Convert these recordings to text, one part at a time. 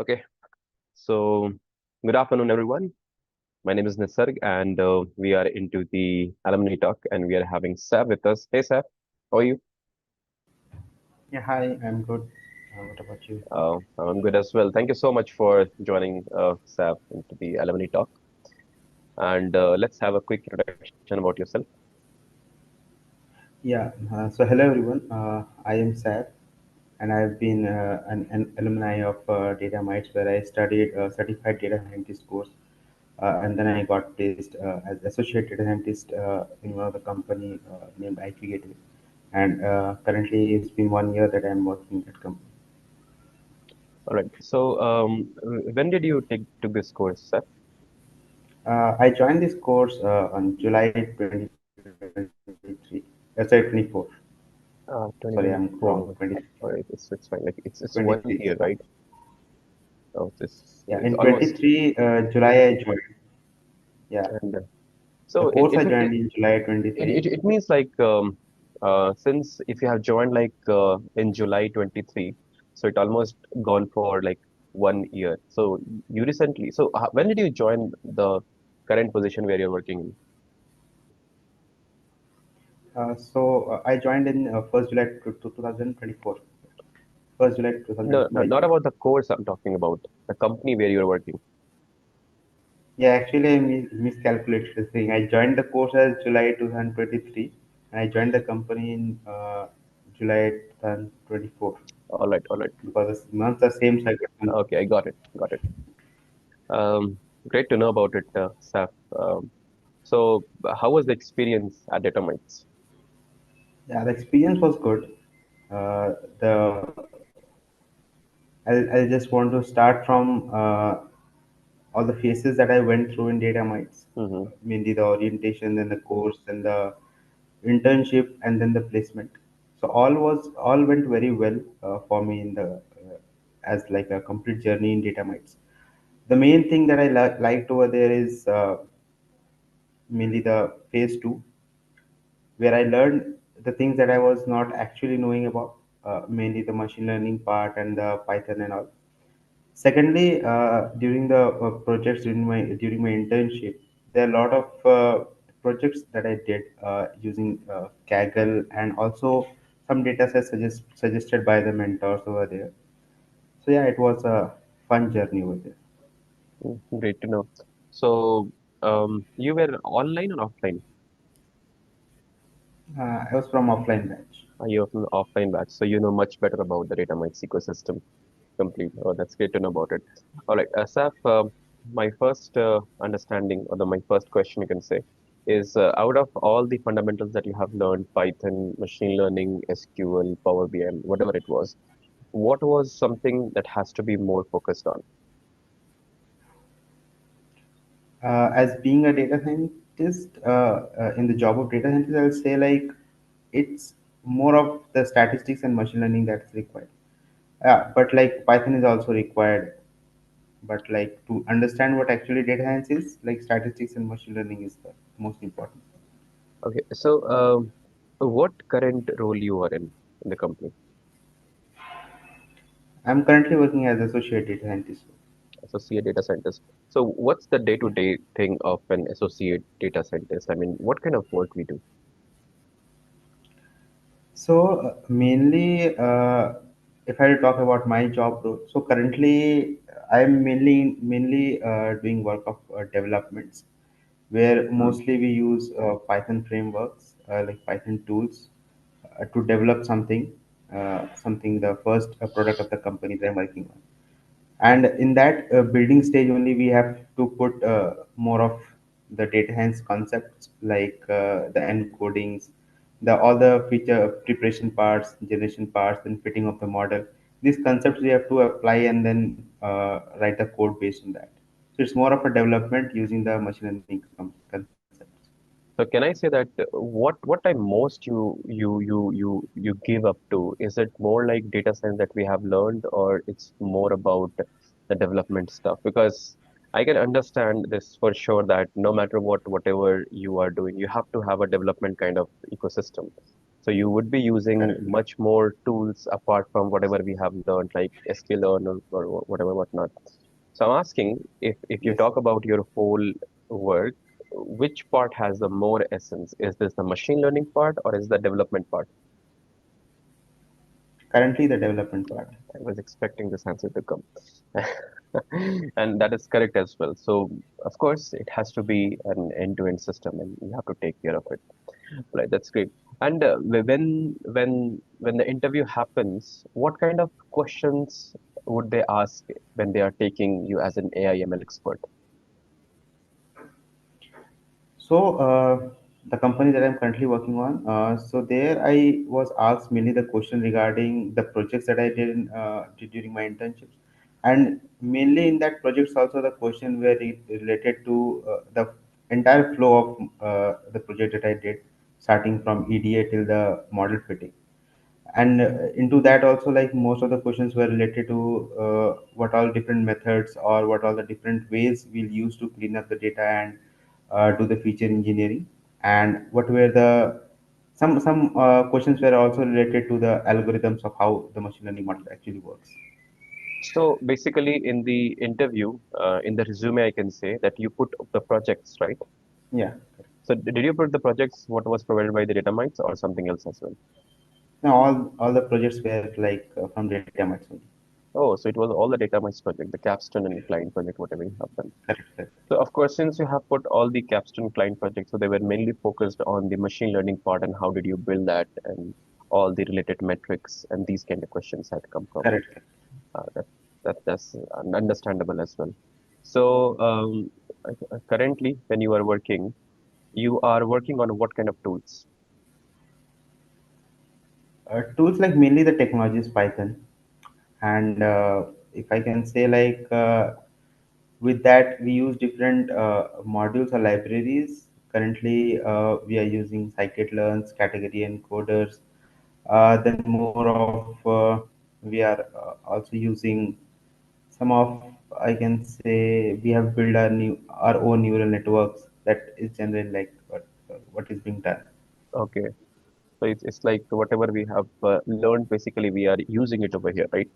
Okay, so good afternoon, everyone. My name is Nisarg, and we are into the alumni talk, and we are having Saif with us. Hey, Saif, how are you? Yeah, hi, I'm good. What about you? I'm good as well. Thank you so much for joining Saif into the alumni talk. And let's have a quick introduction about yourself. Yeah, so hello everyone. I am Saif, and I've been an alumni of DataMites, where I studied certified data scientist course, and then I got placed as associate data scientist in one of the company named IABAC, and currently it's been 1 year that I'm working in that company. All right. So, when did you take took this course, Saif? I joined this course on July 2023. Sorry, 24. Sorry, I'm wrong. 2024. All right, it's fine. Like it's 23. 1 year, right? Oh, this Yeah, is in almost. 23 July I joined. Yeah, And the so course I joined in July 23. it means like since if you have joined like in July 23, so it almost gone for like 1 year. So you recently, so when did you join the current position where you're working? I joined in 1st July 2024. 1st July No, no, not 2024. about the course I'm talking about, the company where you're working. Yeah, actually I miscalculated the thing. I joined the course as July 2023, and I joined the company in July 2024 All right. because the months are same cycle. Okay, I got it, got it. Um, Great to know about it, Saf. So how was the experience at DataMites? Yeah, the experience was good. The I just want to start from all the phases that I went through in data mines, Mm-hmm. mainly the orientation, then the course, then the internship, and then the placement. So all went very well for me in the as like a complete journey in data mines. The main thing that I liked over there is mainly the phase two, where I learned the things that I was not actually knowing about, mainly the machine learning part and the Python and all. Secondly, during the projects during my internship, there are a lot of projects that I did using Kaggle, and also some data sets suggested by the mentors over there. So yeah, it was a fun journey over there. Great to know. So, you were online or offline? I was from offline batch. You're from the offline batch, so you know much better about the DataMites ecosystem. Complete. Oh, that's great to know about it. All right, Asaf, my first understanding, or my first question, you can say, is out of all the fundamentals that you have learned, Python, machine learning, SQL, Power BI, whatever it was, what was something that has to be more focused on? As being a data scientist, in the job of data scientist, I'll say like it's more of the statistics and machine learning that's required. Yeah, but like Python is also required. But like to understand what actually data science is, like statistics and machine learning is the most important. Okay, so what current role you are in the company? I'm currently working as associate data scientist. Associate data scientist. So what's the Yeah. day-to-day thing of an associate data scientist? I mean, what kind of work we do? So mainly, if I talk about my job role, so currently I'm mainly doing work of developments, where Hmm. mostly we use Python frameworks, like Python tools, to develop something the first product of the company that I'm working on. And in that building stage only, we have to put more of the data science concepts, like the encodings, the all the feature preparation parts, generation parts, and fitting of the model. These concepts we have to apply, and then write the code based on that. So it's more of a development using the machine learning concepts. So can I say that what time most you give up to? Is it more like data science that we have learned, or it's more about the development stuff? Because I can understand this for sure that no matter what, whatever you are doing, you have to have a development kind of ecosystem. So you would be using Correct. much more tools apart from whatever we have learned, like SQL or whatever whatnot. So I'm asking if you Yes. talk about your whole work, which part has the more essence? Is this the machine learning part or is the development part? Currently, the development part. I was expecting this answer to come. And that is correct as well. So, of course, it has to be an end-to-end system and you have to take care of it. Right, that's great. And when the interview happens, what kind of questions would they ask when they are taking you as an AI ML expert? So, the company that I'm currently working on, so there I was asked mainly the question regarding the projects that I did during my internships, and mainly in that projects also the question were related to the entire flow of the project that I did, starting from EDA till the model fitting. And into that also, like most of the questions were related to what all different methods or what all the different ways we'll use to clean up the data and do the feature engineering, and what were the some questions were also related to the algorithms of how the machine learning model actually works. So basically, in the interview, in the resume, I can say that you put the projects, right? Yeah. So did you put the projects what was provided by the DataMites or something else as well? Now all the projects were like from DataMites only. Oh, so it was all the DataMites project, the capstone and client project, whatever you have done. Correct, correct. So of course, since you have put all the capstone client projects, so they were mainly focused on the machine learning part and how did you build that and all the related metrics and these kind of questions had come from it. Correct, correct. Uh, that that's understandable as well. So currently, when you are working, you are working on what kind of tools? Tools like mainly the technology is Python, and if I can say like with that we use different modules or libraries. Currently we are using scikit-learns, category encoders, then more of we are also using some of, I can say we have built our own neural networks that is generally like what is being done. Okay, so it's like whatever we have learned, basically we are using it over here, right?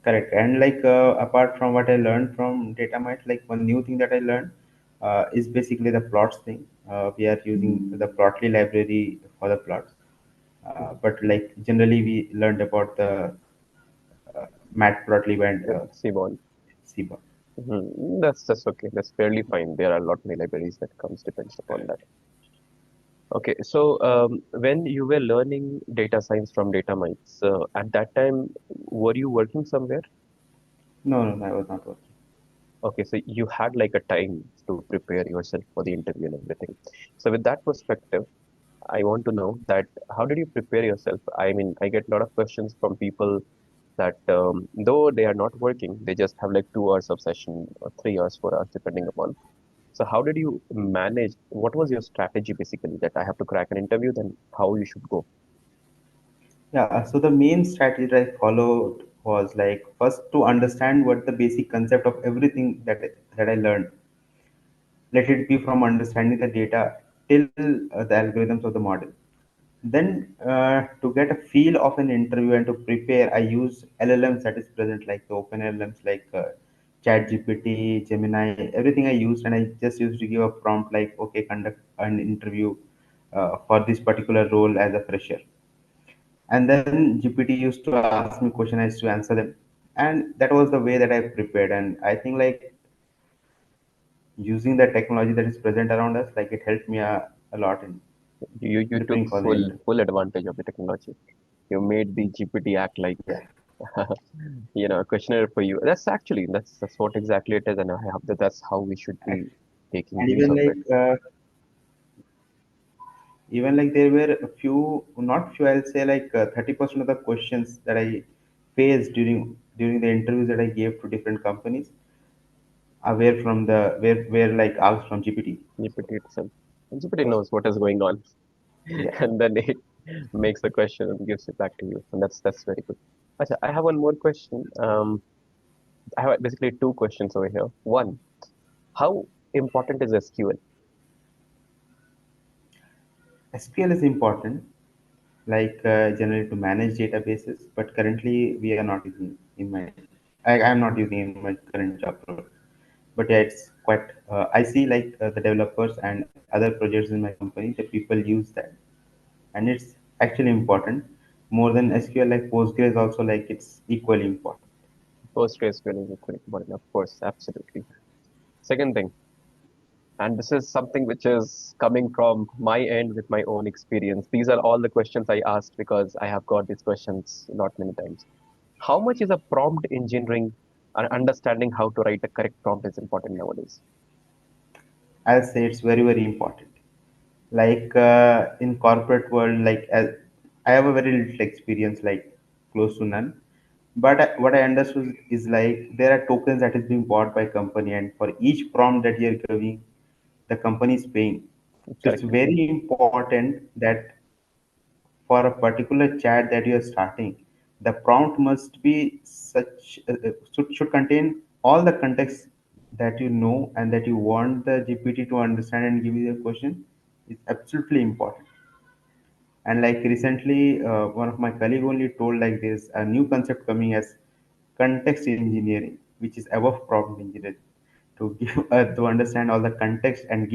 Correct. And like apart from what I learned from DataMites, like one new thing that I learned is basically the plots thing. We are using the Plotly library for the plots. But like generally we learned about the Matplotlib and Seaborn. Seaborn. That's okay. That's fairly fine. There are a lot many libraries that comes depends upon that. Okay, so when you were learning data science from DataMites, at that time, were you working somewhere? No, no, no, I was not working. Okay, so you had like a time to prepare yourself for the interview and everything. So with that perspective, I want to know that how did you prepare yourself? I mean, I get a lot of questions from people that though they are not working, they just have like 2 hours of session or 3 hours, 4 hours, depending upon. So how did you manage? What was your strategy basically that I have to crack an interview, then how you should go? Yeah, so the main strategy that I followed was like first to understand what the basic concept of everything that I learned. Let it be from understanding the data till the algorithms of the model. Then, to get a feel of an interview and to prepare, I use LLMs that is present, like the open LLMs, like ChatGPT, Gemini, everything I used, and I just used to give a prompt like, okay, conduct an interview for this particular role as a fresher. And then GPT used to ask me questions, I used to answer them, and that was the way that I prepared. And I think like using the technology that is present around us, like it helped me a lot in You took preparing for the full interview. full advantage of the technology. You made the GPT act like Yeah. a questionnaire for you. That's what exactly it is, and I have that's how we should be taking And use even of it. like there were a few, not few, I'll say like 30% of the questions that I faced during the interviews that I gave to different companies were from the were like asked from GPT. GPT itself. And GPT knows what is going on, Yeah. and then it makes the question and gives it back to you. And that's very good. Acha, I have one more question. I have basically two questions over here. One, how important is SQL? SQL is important. generally to manage databases, but currently we are not using in my I'm not using in my current job role. But yeah, it's quite I see the developers and other projects in my company, the people use that, and it's actually important more than SQL. Like Postgres also, like it's equally important. PostgreSQL is equally important, of course, absolutely. Second thing, and this is something which is coming from my end with my own experience. These are all the questions I asked because I have got these questions not many times. How much is a prompt engineering and understanding how to write a correct prompt is important nowadays? I'll say it's very very important. In corporate world, I have a very little experience, like close to none. But what I understood is like there are tokens that is being bought by company, and for each prompt that you're giving, the company is paying. So it's Correct. very important that for a particular chat that you're starting, the prompt must be should contain all the context that you know and that you want the GPT to understand and give you the question. Is absolutely important. And like recently, one of my colleague only told like there's a new concept coming as context engineering, which is above prompt engineering, to give to understand all the context and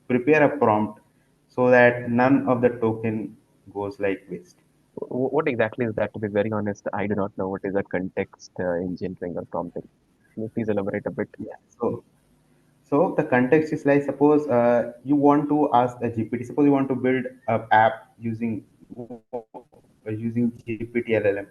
prepare a prompt so that none of the token goes like waste. What exactly is that? To be very honest, I do not know what is a context engineering or prompting. Can you please elaborate a bit? Yeah. So the context is like suppose you want to ask a GPT. Suppose you want to build a app using GPT LLM.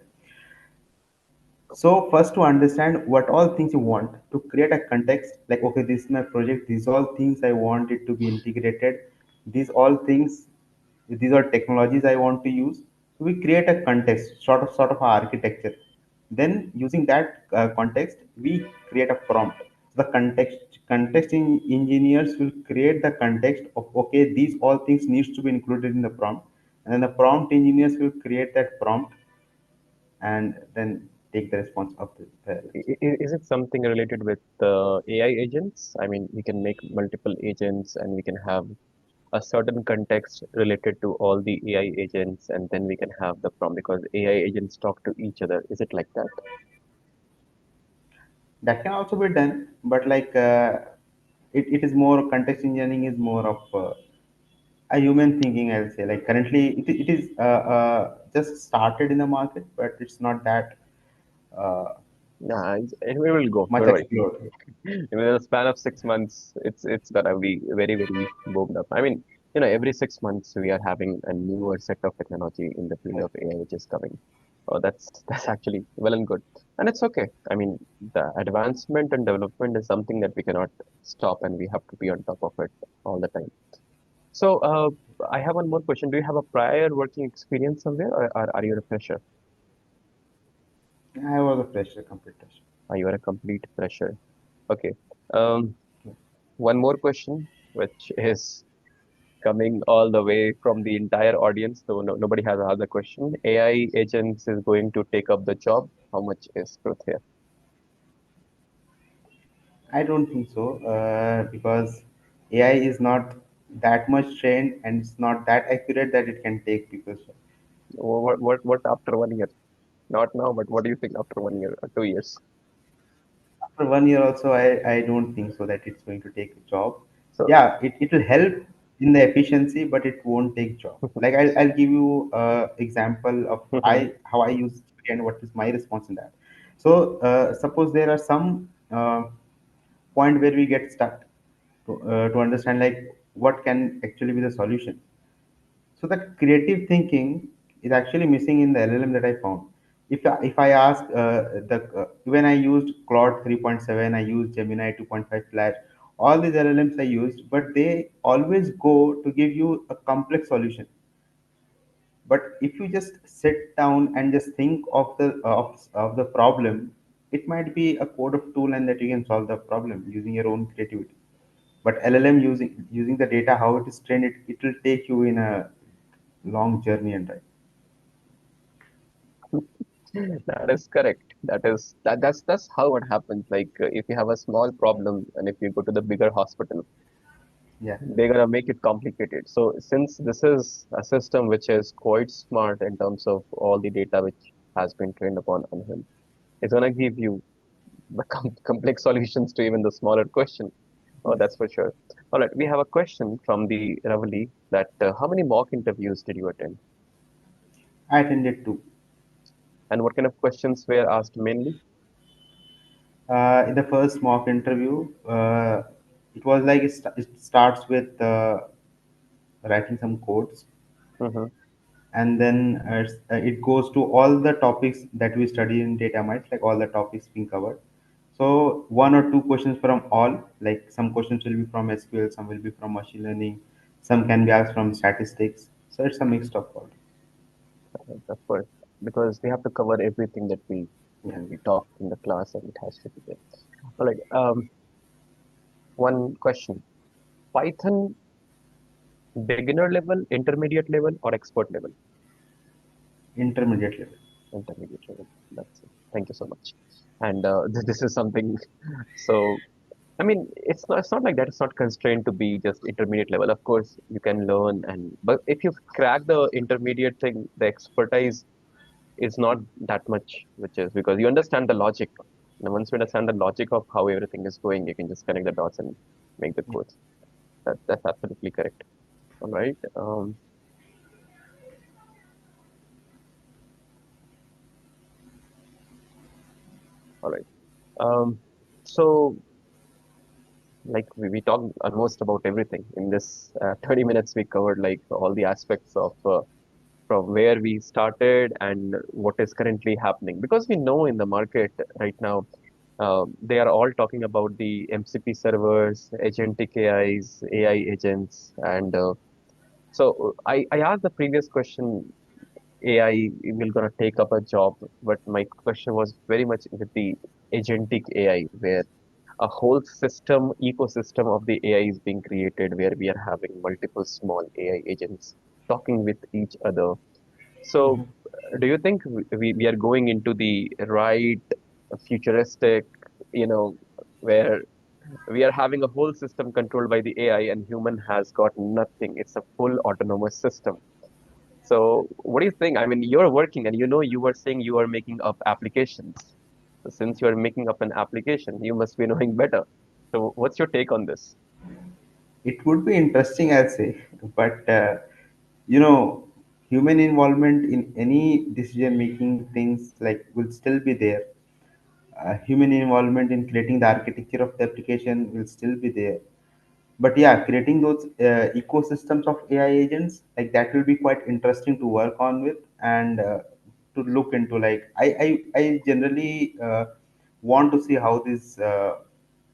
So first to understand what all things you want to create a context, like okay, this is my project, these all things I want it to be integrated, these all things, these are technologies I want to use. So we create a context, sort of architecture. Then using that context, we create a prompt. So the engineers will create the context of okay, these all things needs to be included in the prompt, and then the prompt engineers will create that prompt and then take the response of the LLMs. Is it something related with AI agents? I mean, we can make multiple agents and we can have a certain context related to all the AI agents, and then we can have the prompt because AI agents talk to each other. Is it like that? That can also be done, but it is more context engineering is more of a human thinking. I'll say like currently it is just started in the market, but it's not that uh, Nah, we will go. much Don't worry. explored. In a span of 6 months, it's gonna be very, very boomed up. I mean, every 6 months we are having a newer set of technology in the field Right. of AI which is coming. Oh, that's actually well and good, and it's okay. I mean, the advancement and development is something that we cannot stop, and we have to be on top of it all the time. So, I have one more question. Do you have a prior working experience somewhere, or are you a fresher? I was a fresher, complete fresher. Are you are a complete fresher? Okay. Um, One more question, which is coming all the way from the entire audience, so nobody has another question. AI agents is going to take up the job. How much is truth here? I don't think so because AI is not that much trained and it's not that accurate that it can take people's job. What after 1 year? Not now, but what do you think after 1 year or 2 years? After 1 year also, I don't think so that it's going to take a job. So, Yeah, it will help in the efficiency, but it won't take job. Like I'll give you example of I how I use GPT and what is my response in that. So suppose there are some point where we get stuck to understand like what can actually be the solution. So the creative thinking is actually missing in the LLM that I found. If I ask when I used Claude 3.7, I used Gemini 2.5 Flash, all these LLMs I used, but they always go to give you a complex solution. But if you just sit down and just think of the problem, it might be a code of tool and that you can solve the problem using your own creativity. But LLM using the data how it is trained, it will take you in a long journey and right. that is correct. That's how it happens. Like if you have a small problem and if you go to the bigger hospital, Yeah, They're gonna make it complicated. So since this is a system which is quite smart in terms of all the data which has been trained upon on him, it's gonna give you the complex solutions to even the smaller question. Oh, yes. that's for sure. All right, we have a question from the Ravali that how many mock interviews did you attend, I attended two. and what kind of questions were asked mainly? In the first mock interview, it was like it starts with writing some codes, Mm-hmm. and then it goes to all the topics that we study in data mites, like all the topics being covered. So one or two questions from all, like some questions will be from SQL, some will be from machine learning, some can be asked from statistics. So it's a mixed of all. Of course, because we have to cover everything that Yeah. we talk in the class, and it has to be there. All right. One question: Python beginner level, intermediate level, or expert level? Intermediate level. Intermediate level. That's it. Thank you so much. And this is something. So I mean, it's not like that. It's not constrained to be just intermediate level. Of course, you can learn, and but if you crack the intermediate thing, the expertise is not that much, which is because you understand the logic. And once you understand the logic of how everything is going, you can just connect the dots and make the Yeah. codes. That's absolutely correct. All right. All right. So like we talked almost about everything in this 30 minutes. We covered like all the aspects of from where we started and what is currently happening because we know in the market right now they are all talking about the MCP servers, agentic AIs, AI agents, and I asked the previous question, AI will gonna take up a job, but my question was very much with the agentic AI, where a whole system, ecosystem of the AI is being created, where we are having multiple small AI agents talking with each other. So, Mhm. do you think we are going into the right futuristic, you know, where we are having a whole system controlled by the AI and human has got nothing? It's a full autonomous system. So, what do you think? I mean, you're working and you know you were saying you are making up applications. So, since you are making up an application, you must be knowing better. So, what's your take on this? It would be interesting, I'd say, but you know, human involvement in any decision making things like will still be there. Human involvement in creating the architecture of the application will still be there. But yeah, creating those ecosystems of AI agents, like that will be quite interesting to work on with and to look into. Like I generally want to see how this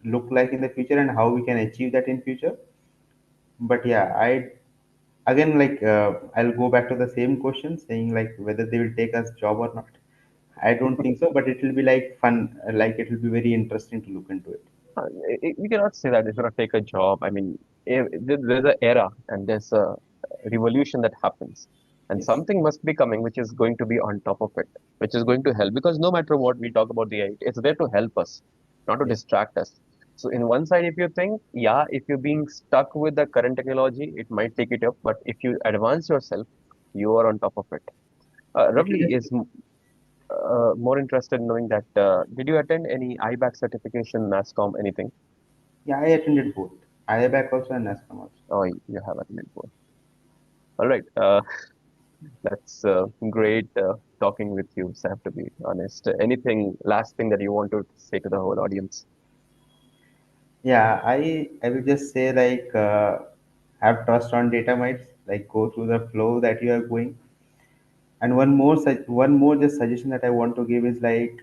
look like in the future and how we can achieve that in future. But yeah, I again like I'll go back to the same question, saying like whether they will take us job or not. I don't think so, but it will be like fun, like it will be very interesting to look into it. We cannot say that it's going to take a job. I mean, there's an era and there's a revolution that happens, and Yes, something must be coming which is going to be on top of it, which is going to help. Because no matter what we talk about the AI, it's there to help us, not to yes. distract us. So, in one side, if you think, yeah, if you're being stuck with the current technology, it might take it up. But if you advance yourself, you are on top of it. It will Roughly is definitely. more interested in knowing that. Did you attend any IBAC certification, NASCOM, anything? Yeah, I attended both. IABAC also and NASCAM also. Oh, you have attended both. All right. That's great talking with you, Saif, to be honest. Anything, last thing that you want to say to the whole audience? Yeah, I will just say like have trust on data mites, like go through the flow that you are going. And one more just suggestion that I want to give is like,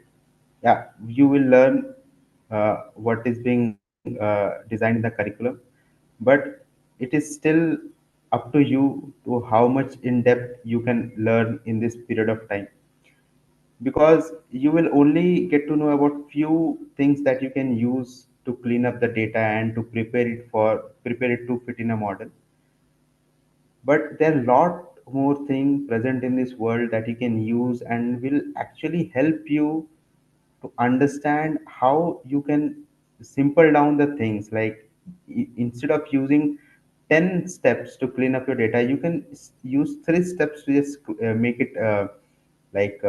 yeah, you will learn what is being designed in the curriculum, but it is still up to you to how much in depth you can learn in this period of time, because you will only get to know about few things that you can use to clean up the data and to prepare it to fit in a model. But there are a lot more things present in this world that you can use and will actually help you to understand how you can simple down the things, like instead of using 10 steps to clean up your data, you can use 3 steps to just make it like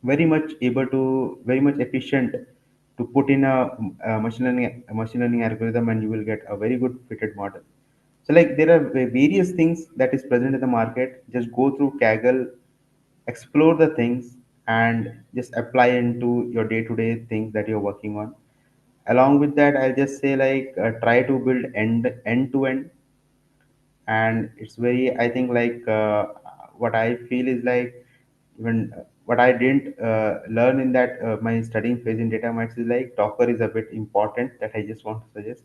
very much efficient to put in a machine learning algorithm, and you will get a very good fitted model. So like there are various things that is present in the market. Just go through Kaggle, explore the things, and just apply into your day-to-day things that you're working on. Along with that, I'll just say like try to build end to end. And it's very, I think like what I feel is like, even what I didn't learn in that my studying phase in data mites is like Docker is a bit important, that I just want to suggest.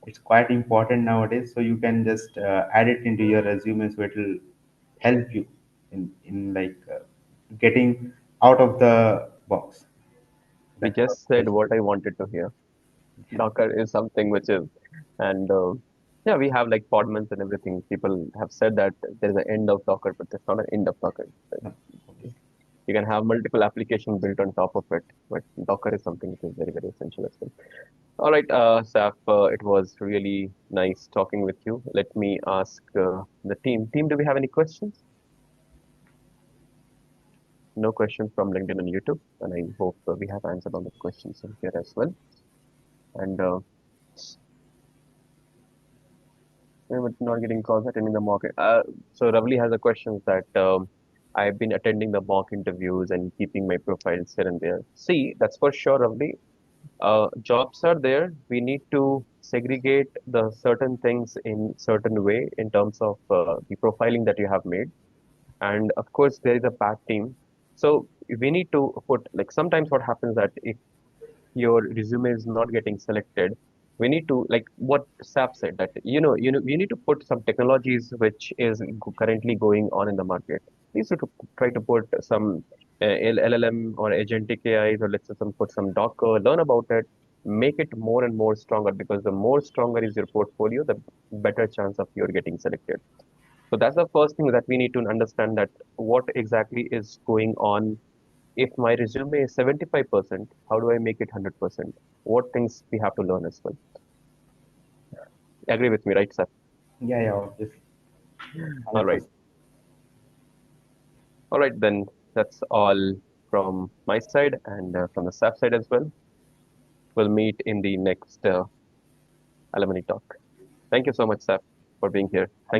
It's quite important nowadays, so you can just add it into your resume, so it will help you in like getting out of the box. You That's what just I said just what I wanted to hear. Docker is something which is, and yeah, we have like podmans and everything. People have said that there's an end of Docker, but there's not an end of Docker. no, okay. You can have multiple applications built on top of it, but Docker is something which is very, very essential as well. All right, Saf, it was really nice talking with you. Let me ask the team. Team, do we have any questions? No questions from LinkedIn and YouTube, and I hope we have answered all the questions in here as well. And we're not getting calls attending the mock. So Ravli has a question that I've been attending the mock interviews and keeping my profiles here and there. See, that's for sure, Ravli. Jobs are there. We need to segregate the certain things in certain way in terms of the profiling that you have made. And of course, there is a pack team. So we need to put like sometimes what happens that if your resume is not getting selected, we need to like what Sap said that you need to put some technologies which is currently going on in the market. We need to try to put some LLM or agentic AI, or let's say some put some Docker, learn about it, make it more and more stronger, because the more stronger is your portfolio, the better chance of you're getting selected. So that's the first thing that we need to understand, that what exactly is going on. If my resume is 75%, how do I make it 100%? What things we have to learn as well. Agree with me, right, sir? Yeah, yeah, obviously, All right. 100%. All right, then that's all from my side and from the staff side as well. We'll meet in the next alumni talk. Thank you so much, sir, for being here. Thank